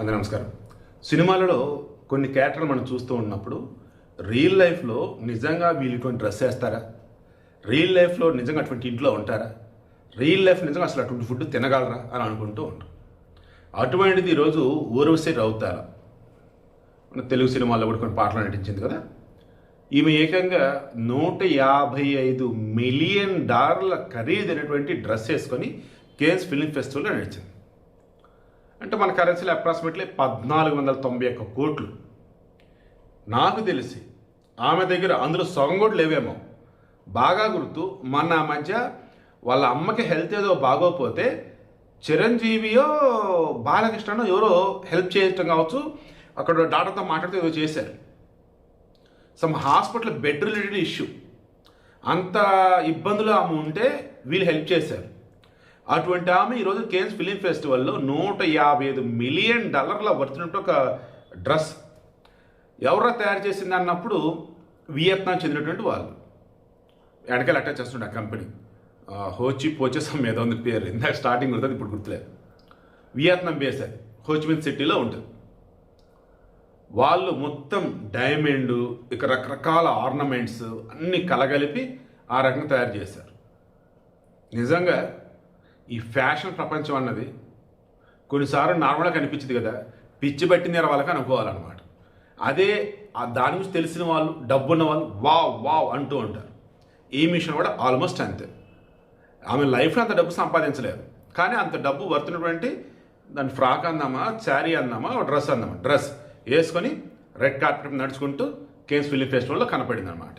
అందరూ నమస్కారం. సినిమాలలో కొన్ని క్యారెక్టర్లు మనం చూస్తూ ఉన్నప్పుడు రియల్ లైఫ్లో నిజంగా వీళ్ళు కొన్ని డ్రెస్ వేస్తారా, రియల్ లైఫ్లో నిజంగా అటువంటి ఇంట్లో ఉంటారా, రియల్ లైఫ్ నిజంగా అసలు అటువంటి ఫుడ్ తినగలరా అని అనుకుంటూ ఉంటాం. అటువంటిది ఈరోజు ఊర్వశి రౌతాల మన తెలుగు సినిమాల్లో కూడా కొన్ని పాటలు నటించింది కదా. ఈమె ఏకంగా $155 మిలియన్ ఖరీదైనటువంటి డ్రెస్ వేసుకొని కేన్స్ ఫిల్మ్ ఫెస్టివల్లో నడిచింది. అంటే మన కరెన్సీలో అప్రాక్సిమేట్లీ 1491 కోట్లు. నాకు తెలిసి ఆమె దగ్గర అందులో సగం కూడా లేవేమో. బాగా గుర్తు, మొన్న ఆ మధ్య వాళ్ళ అమ్మకి హెల్త్ ఏదో బాగోపోతే చిరంజీవియో బాలకృష్ణనో ఎవరో హెల్ప్ చేయటం కావచ్చు, అక్కడ డాక్టర్తో మాట్లాడితే ఏదో చేశారు. Some hospital bed related issue, అంత ఇబ్బందులు ఆమె ఉంటే వీళ్ళు హెల్ప్ చేశారు. అటువంటి ఆమె ఈరోజు కేన్స్ ఫిలిం ఫెస్టివల్లో $155 మిలియన్ వర్తినట్టు ఒక డ్రెస్ ఎవరో తయారు చేసింది అన్నప్పుడు వియత్నాం చెందినటువంటి వాళ్ళు వెనకాల అటాచ్ చేస్తుండే ఆ కంపెనీ హోచి పోచేసం ఏదో ఉంది పేరు, ఇందాక స్టార్టింగ్ ఉంటుంది ఇప్పుడు గుర్తులేదు. వియత్నాం బేస్ అది, హోచిమిన్ సిటీలో ఉంటుంది. వాళ్ళు మొత్తం డైమండ్ ఇక రకరకాల ఆర్నమెంట్స్ అన్నీ కలగలిపి ఆ రకంగా తయారు చేశారు. నిజంగా ఈ ఫ్యాషన్ ప్రపంచం అన్నది కొన్నిసార్లు నార్మల్గా కనిపించింది కదా, పిచ్చి పట్టింది వాళ్ళకి అనుకోవాలన్నమాట. అదే దాని గురించి తెలిసిన వాళ్ళు, డబ్బున్న వాళ్ళు వావ్ వావ్ అంటూ ఉంటారు. ఈ మిషన్ కూడా ఆల్మోస్ట్ అంతే. ఆమె లైఫ్లో అంత డబ్బు సంపాదించలేదు, కానీ అంత డబ్బు వర్తినటువంటి దాని ఫ్రాక్ అందామా, శారీ అందామా, డ్రెస్ అందామా, డ్రెస్ వేసుకొని రెడ్ కార్పెట్ నడుచుకుంటూ కేన్స్ ఫిలిం ఫెస్టివల్లో కనపడింది అనమాట.